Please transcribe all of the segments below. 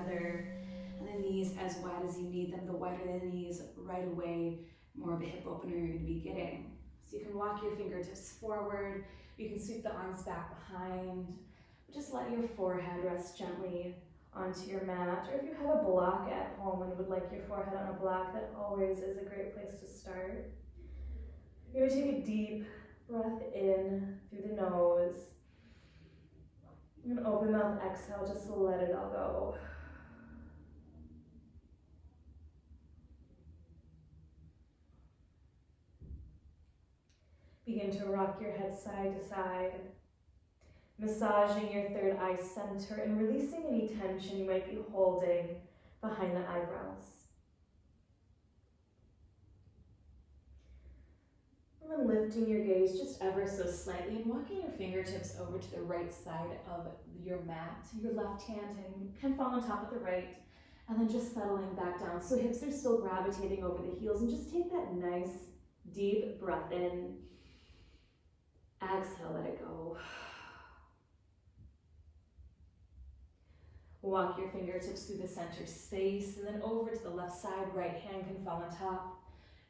together, and the knees as wide as you need them. The wider the knees, right away, more of a hip opener you're going to be getting. So you can walk your fingertips forward, you can sweep the arms back behind, just let your forehead rest gently onto your mat, or if you have a block at home and would like your forehead on a block, that always is a great place to start. You're going to take a deep breath in through the nose. And open mouth exhale, just to let it all go. Begin to rock your head side to side, massaging your third eye center and releasing any tension you might be holding behind the eyebrows. And then lifting your gaze just ever so slightly and walking your fingertips over to the right side of your mat. Your left hand can fall on top of the right, and then just settling back down. So hips are still gravitating over the heels, and just take that nice deep breath in. Exhale, let it go. Walk your fingertips through the center space, and then over to the left side. Right hand can fall on top.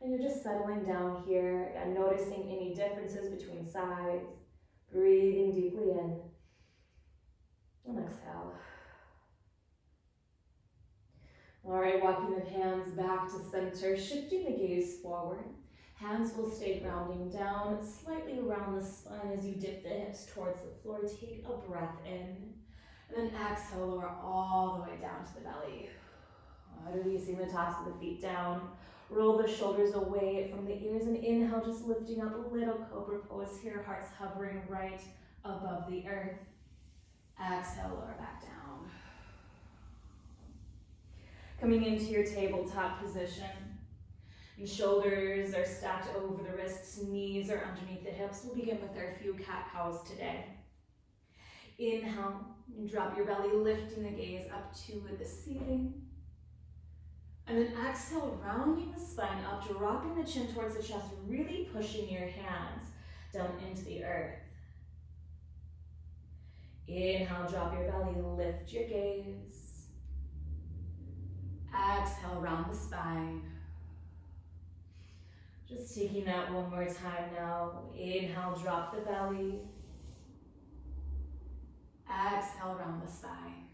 And you're just settling down here and noticing any differences between sides. Breathing deeply in. And exhale. All right, walking the hands back to center, shifting the gaze forward. Hands will stay grounding down, slightly around the spine as you dip the hips towards the floor. Take a breath in. And then exhale, lower all the way down to the belly. Releasing the tops of the feet down. Roll the shoulders away from the ears and inhale, just lifting up a little cobra pose here. Heart's hovering right above the earth. Exhale, lower back down. Coming into your tabletop position. And shoulders are stacked over the wrists, knees are underneath the hips. We'll begin with our few cat-cows today. Inhale, and drop your belly, lifting the gaze up to the ceiling. And then exhale, rounding the spine up, dropping the chin towards the chest, really pushing your hands down into the earth. Inhale, drop your belly, lift your gaze. Exhale, round the spine. Just taking that one more time now. Inhale, drop the belly. Exhale, round the spine.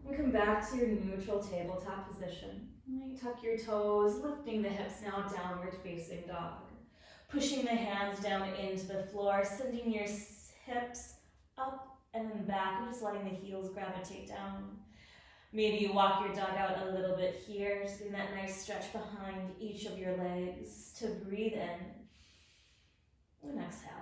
And come back to your neutral tabletop position. You tuck your toes, lifting the hips now, downward facing dog. Pushing the hands down into the floor, sending your hips up and then back, and just letting the heels gravitate down. Maybe you walk your dog out a little bit here, just getting that nice stretch behind each of your legs to breathe in. And exhale.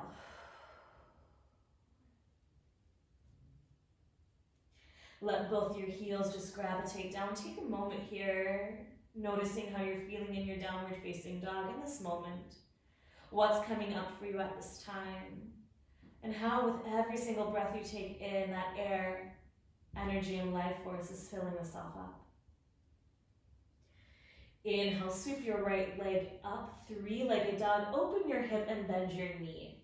Let both your heels just gravitate down. Take a moment here, noticing how you're feeling in your downward facing dog in this moment. What's coming up for you at this time? And how with every single breath you take in, that air, energy, and life force is filling yourself up. Inhale, sweep your right leg up, three-legged dog. Open your hip and bend your knee.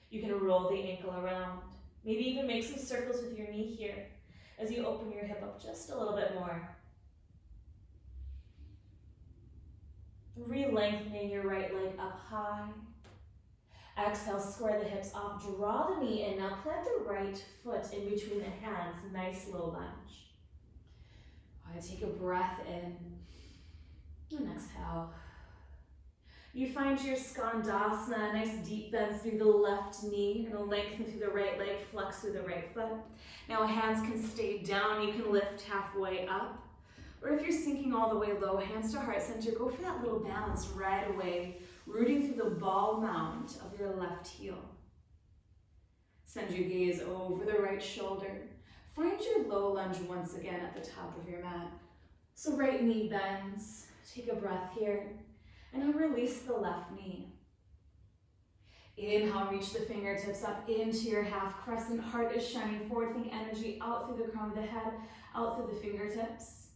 You can roll the ankle around. Maybe even make some circles with your knee here as you open your hip up just a little bit more. Re-lengthening your right leg up high. Exhale, square the hips off, draw the knee in. Now plant the right foot in between the hands, nice low lunge. Take a breath in and exhale. You find your Skandasana, a nice deep bend through the left knee and a lengthen through the right leg, flex through the right foot. Now hands can stay down, you can lift halfway up. Or if you're sinking all the way low, hands to heart center, go for that little balance right away, rooting through the ball mount of your left heel. Send your gaze over the right shoulder. Find your low lunge once again at the top of your mat. So right knee bends, take a breath here. And now release the left knee. Inhale, reach the fingertips up into your half crescent. Heart is shining forward. Think energy out through the crown of the head, out through the fingertips.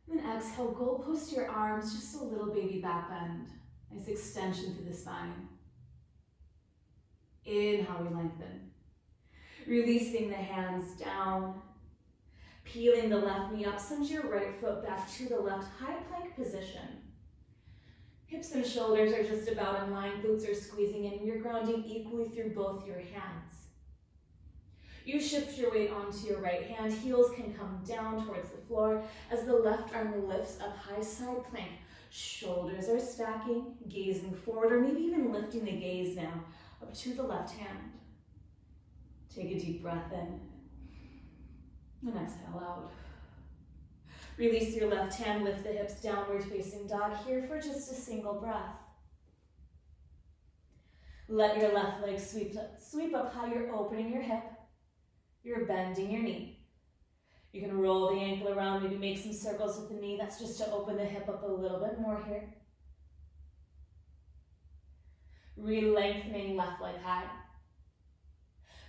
And then exhale, goalpost your arms, just a little baby back bend. Nice extension through the spine. Inhale, we lengthen. Releasing the hands down. Peeling the left knee up, send your right foot back to the left high plank position. Hips and shoulders are just about in line, glutes are squeezing in, you're grounding equally through both your hands. You shift your weight onto your right hand, heels can come down towards the floor as the left arm lifts up high side plank. Shoulders are stacking, gazing forward, or maybe even lifting the gaze now up to the left hand. Take a deep breath in and exhale out. Release your left hand, lift the hips, downward facing dog here for just a single breath. Let your left leg sweep up high, you're opening your hip, you're bending your knee. You can roll the ankle around, maybe make some circles with the knee. That's just to open the hip up a little bit more here. Re-lengthening left leg high.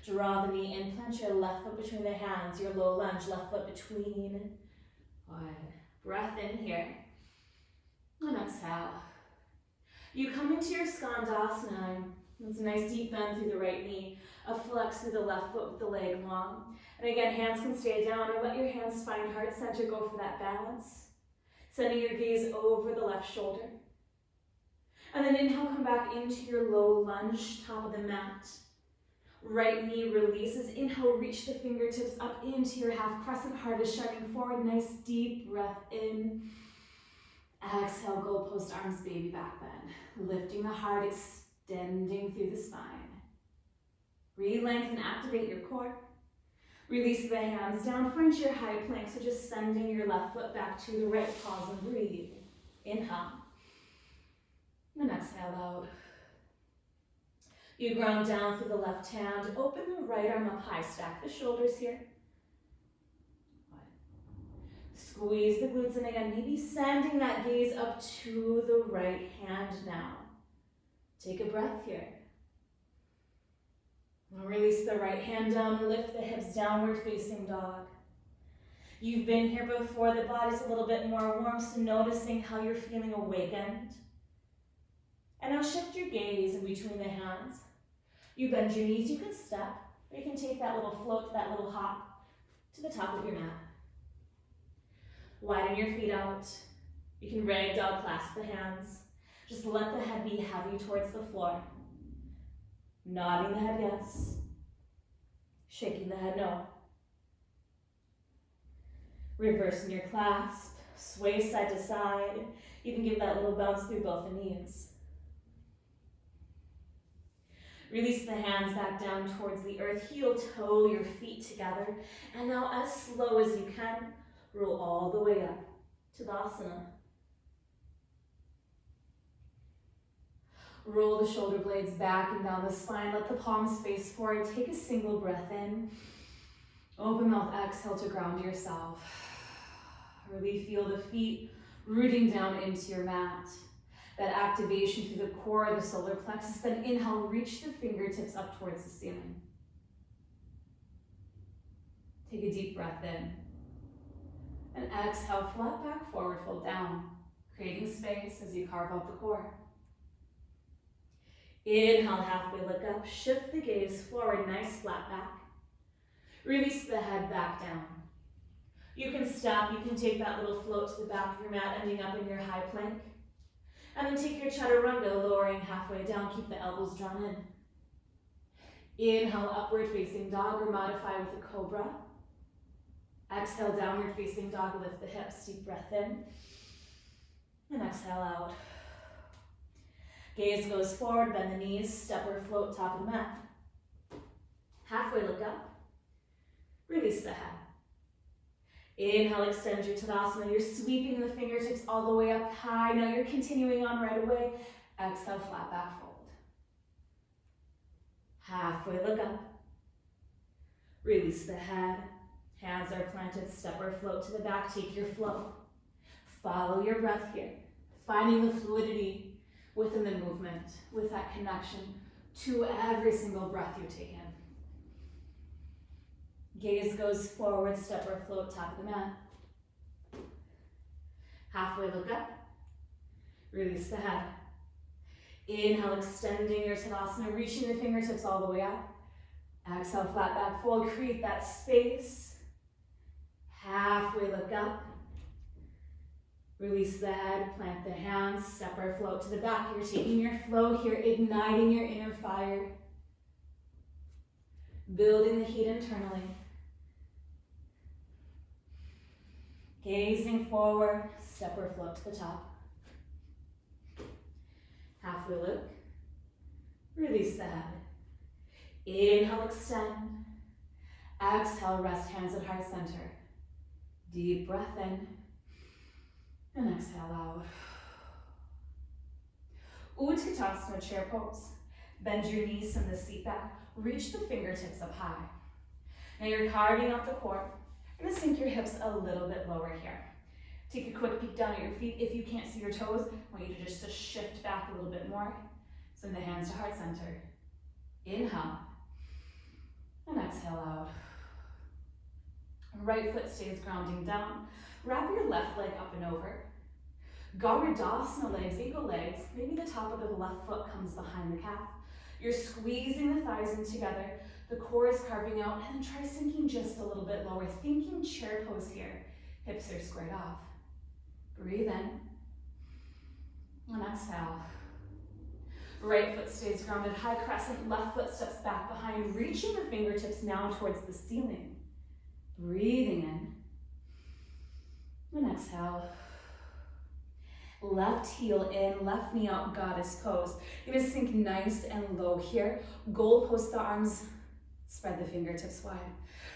Draw the knee in, plant your left foot between the hands, your low lunge, left foot between. One. Breath in here. And exhale. You come into your Skandasana. It's a nice deep bend through the right knee. A flex through the left foot with the leg long. And again, hands can stay down or let your hands find heart center. Go for that balance. Sending your gaze over the left shoulder. And then inhale, come back into your low lunge, top of the mat. Right knee releases. Inhale, reach the fingertips up into your half crescent. Heart is shining forward. Nice deep breath in. Exhale, goalpost arms, baby back bend. Lifting the heart, extending through the spine. Re-lengthen, activate your core. Release the hands down, find your high plank. So just sending your left foot back to the right, pause and breathe. Inhale. And exhale out. You ground down through the left hand, open the right arm up high, stack the shoulders here. Squeeze the glutes in again, maybe sending that gaze up to the right hand now. Take a breath here. Release the right hand down, lift the hips, downward facing dog. You've been here before, the body's a little bit more warm, so noticing how you're feeling awakened. And now shift your gaze in between the hands. You bend your knees, you can step, or you can take that little float, that little hop to the top of your mat. Widen your feet out. You can ragdoll, clasp the hands. Just let the head be heavy towards the floor. Nodding the head yes. Shaking the head no. Reversing your clasp. Sway side to side. You can give that little bounce through both the knees. Release the hands back down towards the earth. Heel toe your feet together. And now as slow as you can, roll all the way up to Tadasana. Roll the shoulder blades back and down the spine. Let the palms face forward. Take a single breath in. Open mouth, exhale to ground yourself. Really feel the feet rooting down into your mat. That activation through the core, the solar plexus. Then inhale, reach the fingertips up towards the ceiling. Take a deep breath in. And exhale, flat back forward, fold down. Creating space as you carve out the core. Inhale, halfway look up. Shift the gaze forward, nice flat back. Release the head back down. You can stop, you can take that little float to the back of your mat, ending up in your high plank. And then take your chaturanga, lowering halfway down, keep the elbows drawn in. Inhale, upward facing dog, or modify with a cobra. Exhale, downward facing dog, lift the hips, deep breath in. And exhale out. Gaze goes forward, bend the knees, step or float, top of the mat. Halfway look up. Release the head. Inhale, extend your Tadasana. You're sweeping the fingertips all the way up high. Now you're continuing on right away. Exhale, flat back fold. Halfway look up. Release the head. Hands are planted, step or float to the back. Take your flow. Follow your breath here. Finding the fluidity within the movement, with that connection to every single breath you take in. Gaze goes forward, step or float, top of the mat. Halfway look up. Release the head. Inhale, extending your Tadasana, reaching the fingertips all the way up. Exhale, flat back fold, create that space. Halfway look up. Release the head, plant the hands, step or float to the back. You're taking your flow here, igniting your inner fire. Building the heat internally. Gazing forward, step or float to the top. Halfway look. Release the head. Inhale, extend. Exhale, rest hands at heart center. Deep breath in. And exhale out. Utkatasana, chair pose. Bend your knees, send the seat back. Reach the fingertips up high. Now you're carving out the core. You're gonna sink your hips a little bit lower here. Take a quick peek down at your feet. If you can't see your toes, I want you to just shift back a little bit more. Send the hands to heart center. Inhale. And exhale out. Right foot stays grounding down. Wrap your left leg up and over. Garudasana legs, eagle legs. Maybe the top of the left foot comes behind the calf. You're squeezing the thighs in together. The core is carving out, and then try sinking just a little bit lower. Thinking chair pose here. Hips are squared off. Breathe in. And exhale. Right foot stays grounded, high crescent. Left foot steps back behind, reaching the fingertips now towards the ceiling. Breathing in. And exhale. Left heel in, left knee out, goddess pose. You're gonna sink nice and low here. Goalpost the arms, spread the fingertips wide.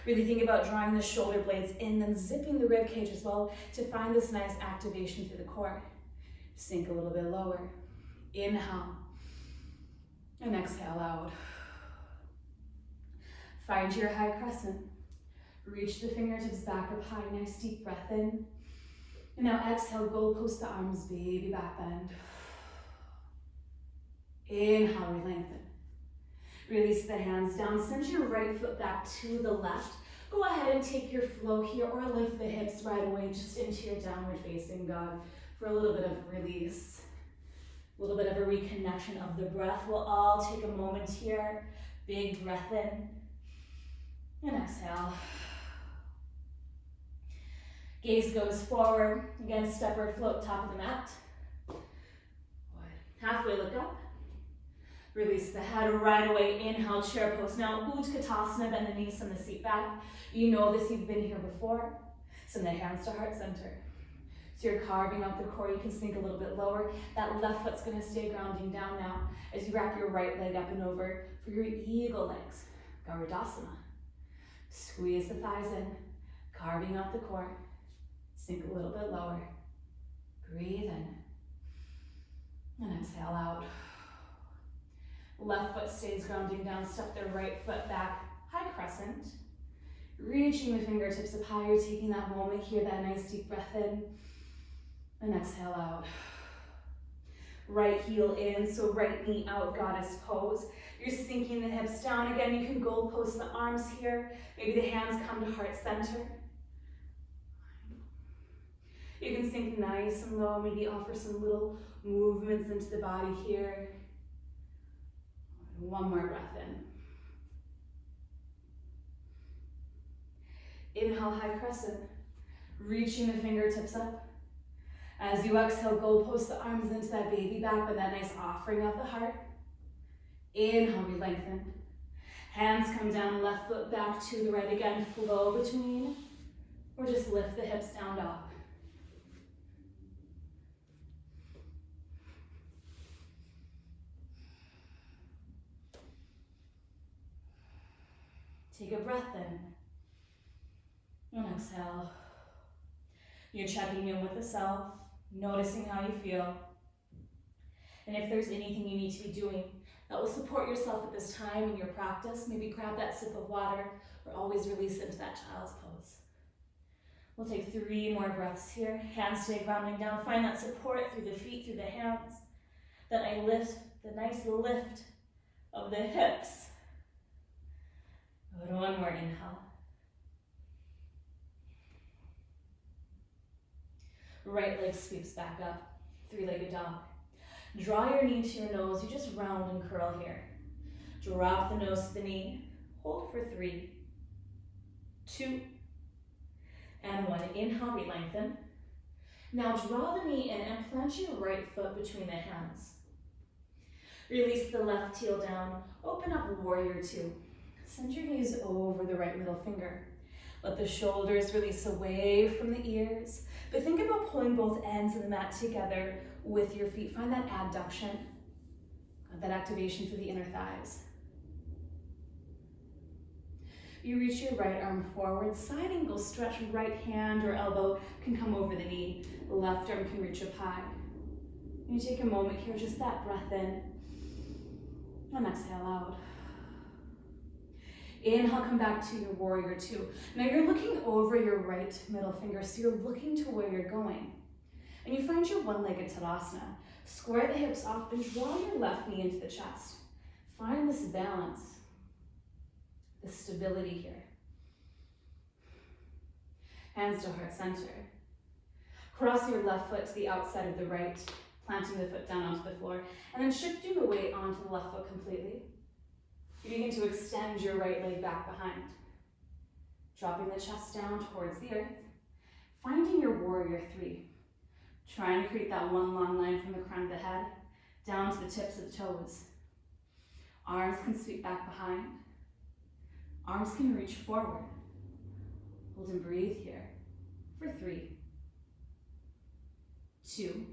Really think about drawing the shoulder blades in, then zipping the rib cage as well to find this nice activation through the core. Sink a little bit lower. Inhale. And exhale out. Find your high crescent. Reach the fingertips back up high. Nice deep breath in. And now exhale, goalpost the arms, baby back bend. Inhale, re-lengthen. Release the hands down. Send your right foot back to the left. Go ahead and take your flow here or lift the hips right away just into your downward facing dog for a little bit of release. A little bit of a reconnection of the breath. We'll all take a moment here. Big breath in and exhale. Gaze goes forward. Again, step or float top of the mat. Halfway look up. Release the head right away. Inhale, chair pose. Now, Utkatasana, bend the knees, send the seat back. You know this, you've been here before. Send the hands to heart center. So you're carving out the core. You can sink a little bit lower. That left foot's gonna stay grounding down now as you wrap your right leg up and over for your eagle legs. Garudasana. Squeeze the thighs in, carving out the core. Sink a little bit lower. Breathe in. And exhale out. Left foot stays grounding down. Step the right foot back. High crescent. Reaching the fingertips up high. You're taking that moment here, that nice deep breath in. And exhale out. Right heel in, so right knee out, goddess pose. You're sinking the hips down. Again, you can goalpost the arms here. Maybe the hands come to heart center. You can sink nice and low, maybe offer some little movements into the body here. One more breath in. Inhale, high crescent, reaching the fingertips up. As you exhale, goalpost the arms into that baby back with that nice offering of the heart. Inhale, re-lengthen. Hands come down, left foot back to the right again, flow between, or just lift the hips down dog. Take a breath in and exhale. You're checking in with the self, noticing how you feel. And if there's anything you need to be doing that will support yourself at this time in your practice, maybe grab that sip of water or always release into that child's pose. We'll take 3 more breaths here. Hands stay grounding down. Find that support through the feet, through the hands. Then I lift, the nice lift of the hips. Good, one more inhale. Right leg sweeps back up, 3-legged dog. Draw your knee to your nose, you just round and curl here. Drop the nose to the knee, hold for 3, 2, And one, inhale, re-lengthen. Now draw the knee in and plant your right foot between the hands. Release the left heel down, open up warrior two. Send your knees over the right middle finger. Let the shoulders release away from the ears, but think about pulling both ends of the mat together with your feet. Find that abduction, that activation through the inner thighs. You reach your right arm forward, side angle stretch, right hand or elbow can come over the knee, left arm can reach up high. You take a moment here, just that breath in, and exhale out. Inhale, come back to your warrior two. Now you're looking over your right middle finger, so you're looking to where you're going. And you find your one-legged Tadasana. Square the hips off and draw your left knee into the chest. Find this balance, this stability here. Hands to heart center. Cross your left foot to the outside of the right, planting the foot down onto the floor, and then shifting the weight onto the left foot completely. You begin to extend your right leg back behind, dropping the chest down towards the earth, finding your warrior three. Trying to create that one long line from the crown of the head down to the tips of the toes. Arms can sweep back behind. Arms can reach forward. Hold and breathe here for 3, 2,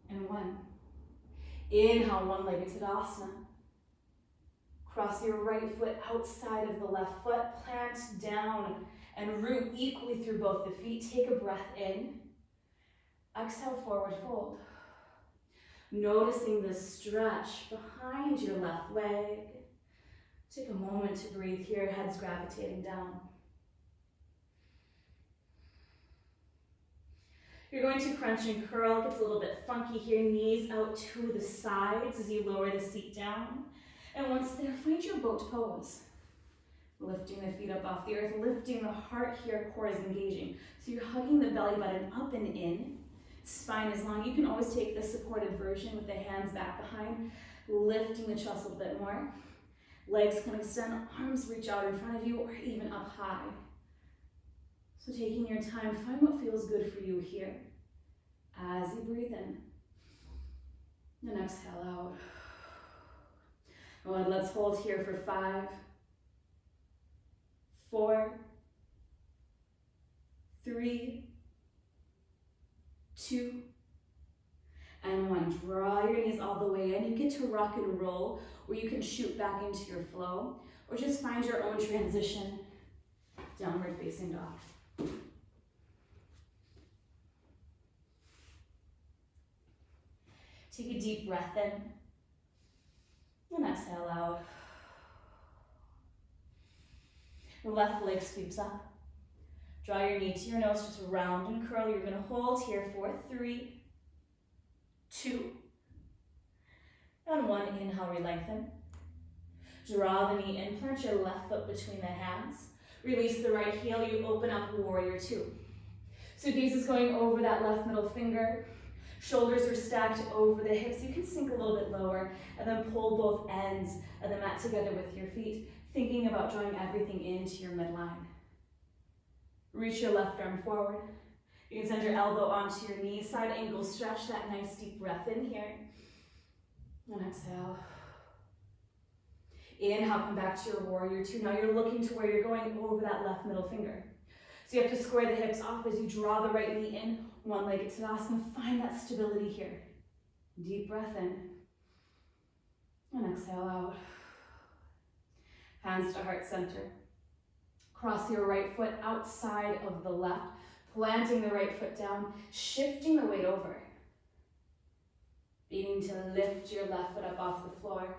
and 1. Inhale, one-legged Tadasana. Cross your right foot outside of the left foot, plant down and root equally through both the feet. Take a breath in. Exhale, forward fold. Noticing the stretch behind your left leg. Take a moment to breathe here, head's gravitating down. You're going to crunch and curl. It gets a little bit funky here. Knees out to the sides as you lower the seat down. And once there, find your boat pose. Lifting the feet up off the earth, lifting the heart here, core is engaging. So you're hugging the belly button up and in. Spine is long. You can always take the supported version with the hands back behind, lifting the chest a little bit more. Legs can extend, arms reach out in front of you or even up high. So taking your time, find what feels good for you here as you breathe in. And exhale out. Good, let's hold here for 5, 4, 3, 2, and 1. Draw your knees all the way in. You get to rock and roll, or you can shoot back into your flow, or just find your own transition, downward facing dog. Take a deep breath in, and exhale out. The left leg sweeps up. Draw your knee to your nose, just round and curl. You're gonna hold here for 3, 2, and 1. Inhale, re-lengthen. Draw the knee in, plant your left foot between the hands. Release the right heel, you open up warrior two. So gaze is going over that left middle finger. Shoulders are stacked over the hips. You can sink a little bit lower and then pull both ends of the mat together with your feet, thinking about drawing everything into your midline. Reach your left arm forward. You can send your elbow onto your knee, side angle stretch, that nice deep breath in here. And exhale. Inhale, come back to your warrior two. Now you're looking to where you're going over that left middle finger. So you have to square the hips off as you draw the right knee in, one-legged Tadasana. Find that stability here. Deep breath in. And exhale out. Hands to heart center. Cross your right foot outside of the left, planting the right foot down, shifting the weight over. Beginning to lift your left foot up off the floor.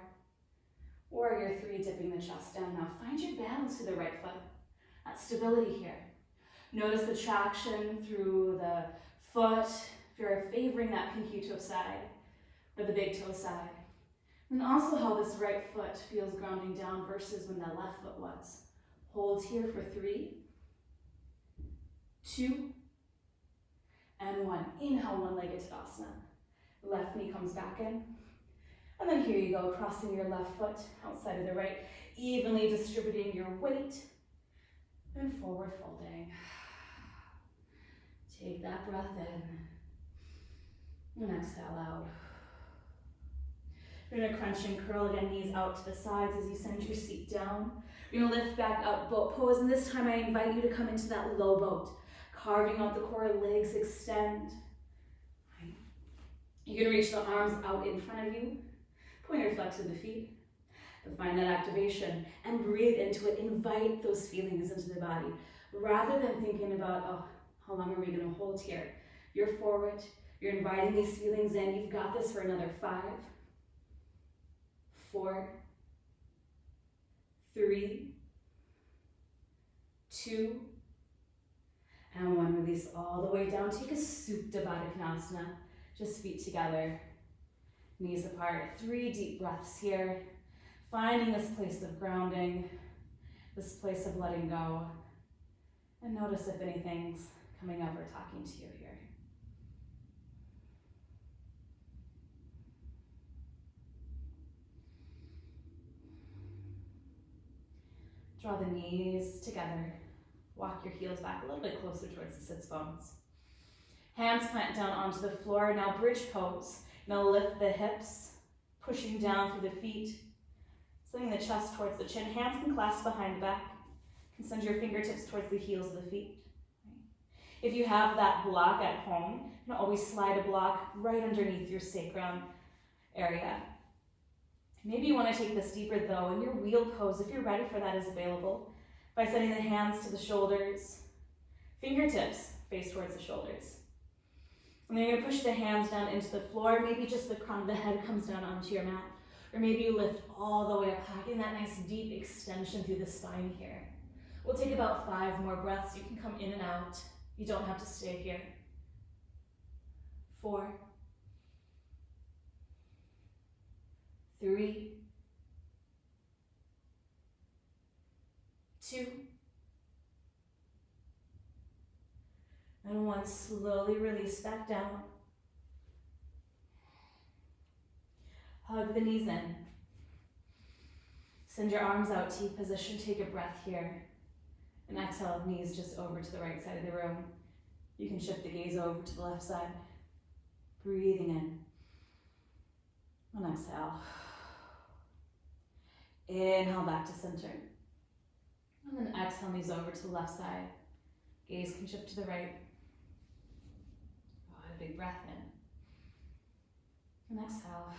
Warrior three, dipping the chest down. Now find your balance to the right foot. That stability here. Notice the traction through the foot, if you're favoring that pinky toe side or the big toe side. And also how this right foot feels grounding down versus when that left foot was. Hold here for 3, 2, and 1. Inhale, one-legged Tadasana. Left knee comes back in. And then here you go, crossing your left foot outside of the right, evenly distributing your weight. And forward folding. Take that breath in. And exhale out. You're gonna crunch and curl again, knees out to the sides as you send your seat down. You're gonna lift back up, boat pose, and this time I invite you to come into that low boat. Carving out the core, legs extend. You're gonna reach the arms out in front of you. Pointer flex to the feet. But find that activation and breathe into it. Invite those feelings into the body. Rather than thinking about, oh, how long are we gonna hold here? You're forward, you're inviting these feelings in. You've got this for another 5, 4, 3, 2, and 1. Release all the way down. Take a Supta Baddha Konasana. Just feet together, knees apart. 3 deep breaths here. Finding this place of grounding, this place of letting go. And notice if anything's coming up or talking to you here. Draw the knees together. Walk your heels back a little bit closer towards the sits bones. Hands plant down onto the floor. Now bridge pose. Now lift the hips, pushing down through the feet, sending the chest towards the chin. Hands can clasp behind the back. You can send your fingertips towards the heels of the feet. If you have that block at home, you can always slide a block right underneath your sacrum area. Maybe you want to take this deeper though, and your wheel pose, if you're ready for that, is available by sending the hands to the shoulders, fingertips face towards the shoulders. And then you're going to push the hands down into the floor. Maybe just the crown of the head comes down onto your mat. Or maybe you lift all the way up high, getting that nice deep extension through the spine here. We'll take about 5 more breaths. You can come in and out. You don't have to stay here. 4, 3, 2, and 1. Slowly release back down. Hug the knees in. Send your arms out, T position. Take a breath here. And exhale, knees just over to the right side of the room. You can shift the gaze over to the left side. Breathing in. And exhale. Inhale back to center. And then exhale, knees over to the left side. Gaze can shift to the right. Oh, a big breath in. And exhale.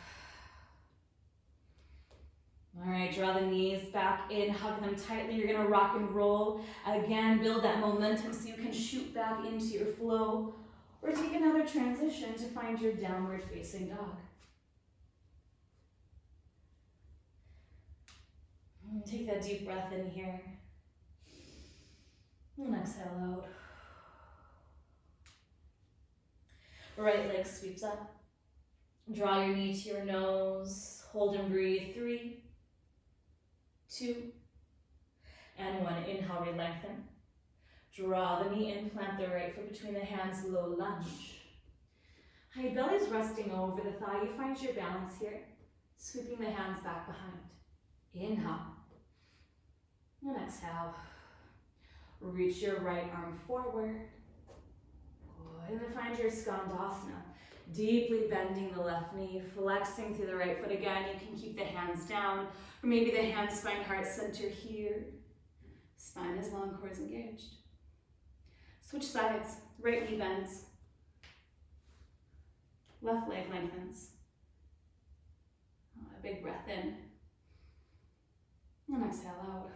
All right, draw the knees back in, hug them tightly. You're gonna rock and roll. Again, build that momentum so you can shoot back into your flow, or take another transition to find your downward facing dog. Take that deep breath in here. And exhale out. Right leg sweeps up. Draw your knee to your nose. Hold and breathe. 3, 2, and 1. Inhale, re-lengthen. Draw the knee in, plant the right foot between the hands, low lunge. Your belly's resting over the thigh. You find your balance here. Sweeping the hands back behind. Inhale. And exhale. Reach your right arm forward. Good. And then find your Skandasana. Deeply bending the left knee, flexing through the right foot again. You can keep the hands down, or maybe the hands find heart center here. Spine is long, core is engaged. Switch sides. Right knee bends. Left leg lengthens. A big breath in. And exhale out.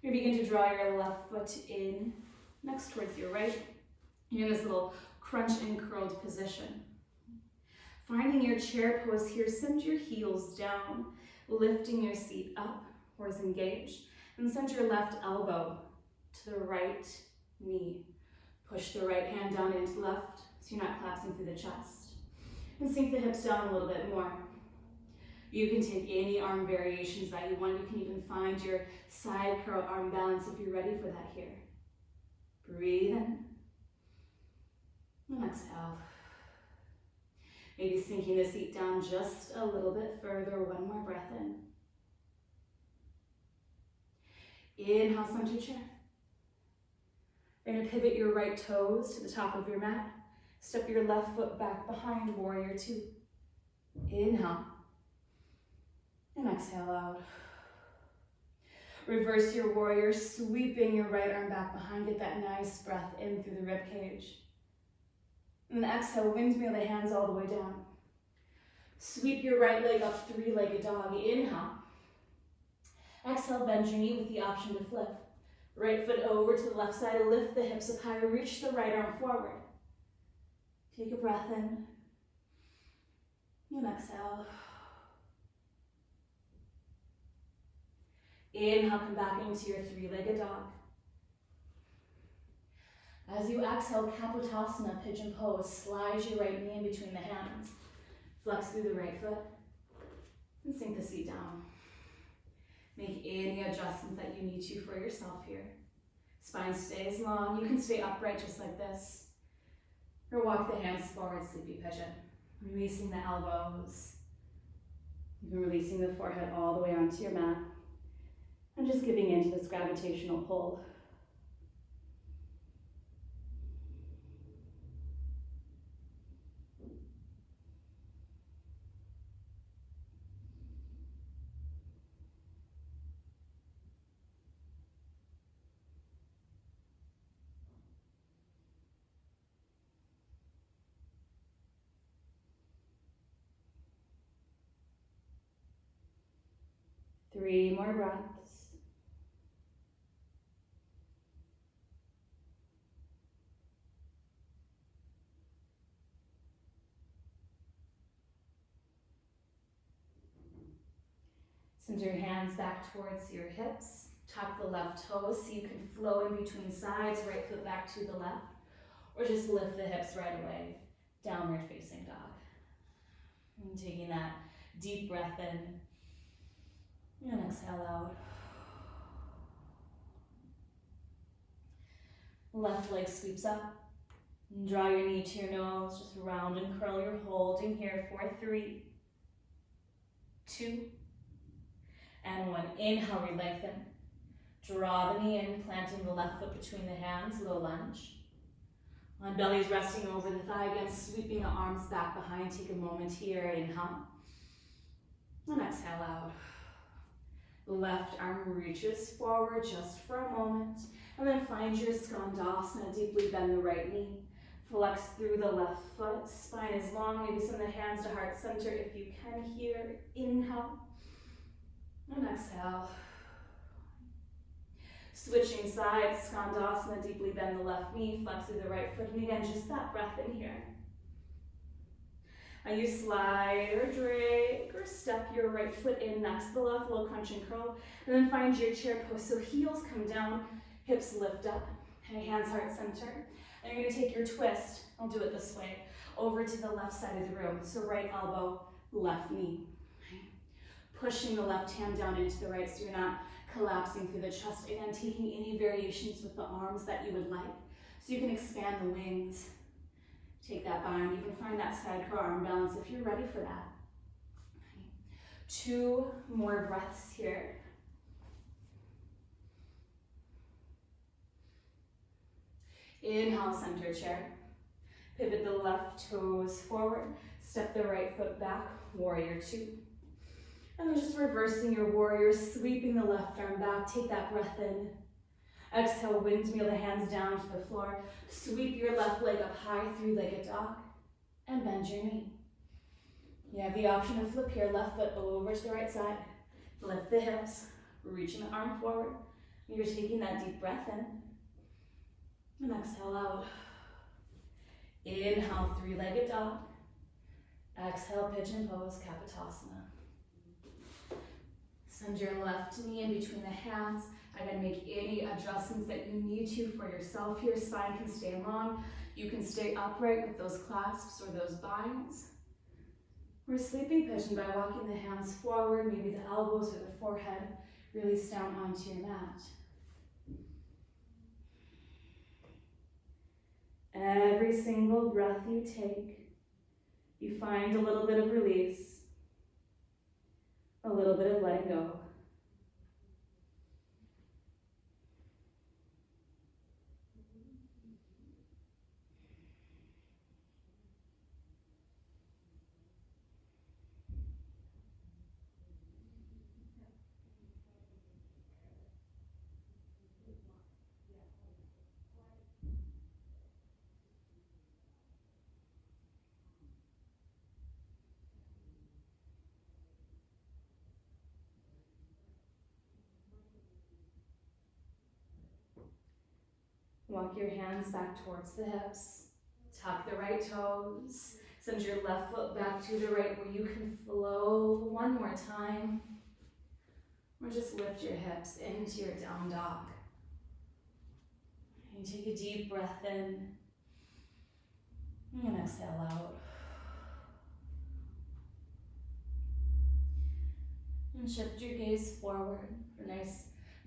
You begin to draw your left foot in, next towards your right. You're in this little crunch and curled position. Finding your chair pose here, send your heels down, lifting your seat up, core is engaged, and send your left elbow to the right knee. Push the right hand down into left, so you're not collapsing through the chest. And sink the hips down a little bit more. You can take any arm variations that you want. You can even find your side curl arm balance if you're ready for that here. Breathe in. And exhale. Maybe sinking the seat down just a little bit further. 1 more breath in. Inhale, center chair. You're gonna pivot your right toes to the top of your mat. Step your left foot back behind, warrior two. Inhale. And exhale out. Reverse your warrior, sweeping your right arm back behind. Get that nice breath in through the rib cage. And exhale, windmill the hands all the way down. Sweep your right leg up, three-legged dog. Inhale. Exhale, bend your knee with the option to flip. Right foot over to the left side, lift the hips up high, reach the right arm forward. Take a breath in. And exhale. Inhale, come back into your three-legged dog. As you exhale, Kapotasana, pigeon pose. Slide your right knee in between the hands. Flex through the right foot. And sink the seat down. Make any adjustments that you need to for yourself here. Spine stays long. You can stay upright just like this. Or walk the hands forward, sleepy pigeon. Releasing the elbows. Even releasing the forehead all the way onto your mat. And just giving into this gravitational pull. Three more breaths. Send your hands back towards your hips. Tuck the left toes so you can flow in between sides, right foot back to the left. Or just lift the hips right away. Downward facing dog. And taking that deep breath in. And exhale out. Left leg sweeps up. And draw your knee to your nose. Just round and curl. You're holding here for 3, 2, and 1. Inhale, re-lengthen. Draw the knee in, planting the left foot between the hands, low lunge. On belly's resting over the thigh again, sweeping the arms back behind. Take a moment here, inhale. And exhale out. Left arm reaches forward just for a moment. And then find your skandasana, deeply bend the right knee. Flex through the left foot, spine is long, maybe send the hands to heart center if you can here. Inhale. And exhale. Switching sides, skandasana, deeply bend the left knee, flex through the right foot, and again, just that breath in here. And you slide or drag or step your right foot in next to the left, little crunch and curl, and then find your chair pose. So heels come down, hips lift up, and hands heart center. And you're gonna take your twist, I'll do it this way, over to the left side of the room. So right elbow, left knee. Pushing the left hand down into the right so you're not collapsing through the chest. And then taking any variations with the arms that you would like. So you can expand the wings. Take that bind, you can find that side crow arm balance if you're ready for that. 2 more breaths here. Inhale, center chair. Pivot the left toes forward. Step the right foot back, warrior 2. And then just reversing your warrior, sweeping the left arm back. Take that breath in. Exhale, windmill the hands down to the floor. Sweep your left leg up high, 3-legged dog. And bend your knee. You have the option to flip here, left foot over to the right side. Lift the hips, reaching the arm forward. You're taking that deep breath in. And exhale out. Inhale, 3-legged dog. Exhale, pigeon pose, Kapotasana. Send your left knee in between the hands. Again, make any adjustments that you need to for yourself here. Spine can stay long. You can stay upright with those clasps or those binds. Or sleeping pigeon by walking the hands forward, maybe the elbows or the forehead release down onto your mat. Every single breath you take, you find a little bit of release, a little bit of letting go. Walk your hands back towards the hips. Tuck the right toes. Send your left foot back to the right where you can flow one more time. Or just lift your hips into your down dog. And take a deep breath in. And exhale out. And shift your gaze forward for a nice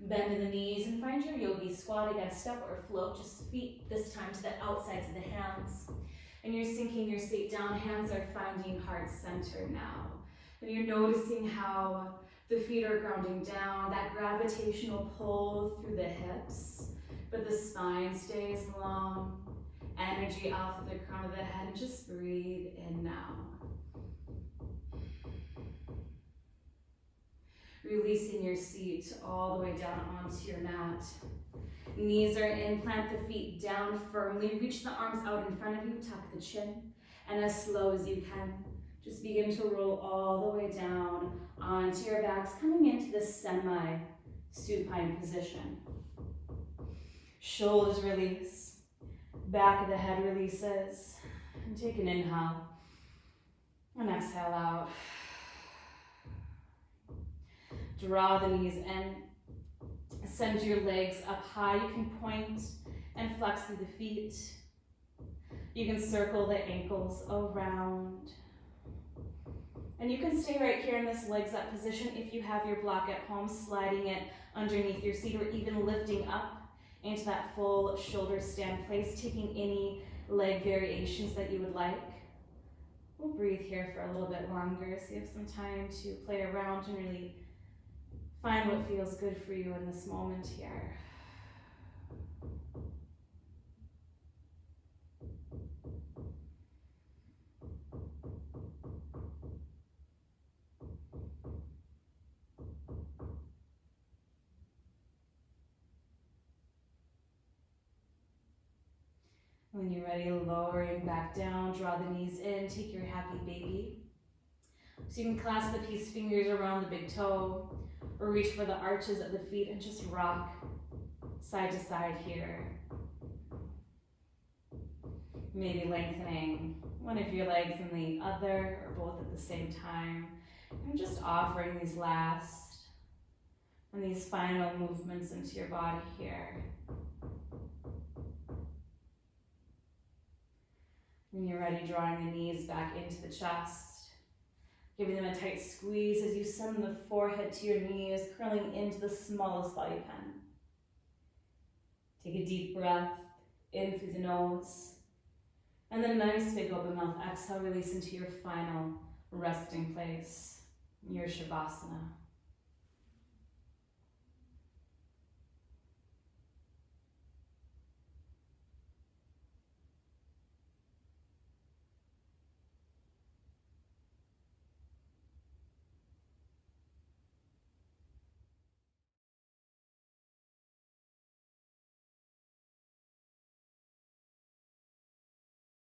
bend in the knees and find your yogi squat against step or float. Just feet this time to the outsides of the hands. And you're sinking your seat down. Hands are finding heart center now. And you're noticing how the feet are grounding down, that gravitational pull through the hips, but the spine stays long. Energy out through the crown of the head, and just breathe in now. Releasing your seat all the way down onto your mat. Knees are in, plant the feet down firmly, reach the arms out in front of you, tuck the chin, and as slow as you can, just begin to roll all the way down onto your backs, coming into this semi-supine position. Shoulders release, back of the head releases, and take an inhale, and exhale out. Draw the knees in. Send your legs up high. You can point and flex through the feet. You can circle the ankles around. And you can stay right here in this legs up position if you have your block at home, sliding it underneath your seat or even lifting up into that full shoulder stand place, taking any leg variations that you would like. We'll breathe here for a little bit longer so you have some time to play around and really find what feels good for you in this moment here. When you're ready, lowering back down, draw the knees in, take your happy baby. So you can clasp the peace fingers around the big toe, or reach for the arches of the feet and just rock side to side here. Maybe lengthening one of your legs and the other, or both at the same time. And just offering these last and these final movements into your body here. When you're ready, drawing the knees back into the chest. Giving them a tight squeeze as you send the forehead to your knees, curling into the smallest ball you can. Take a deep breath in through the nose. And then nice big open mouth. Exhale, release into your final resting place, your Shavasana.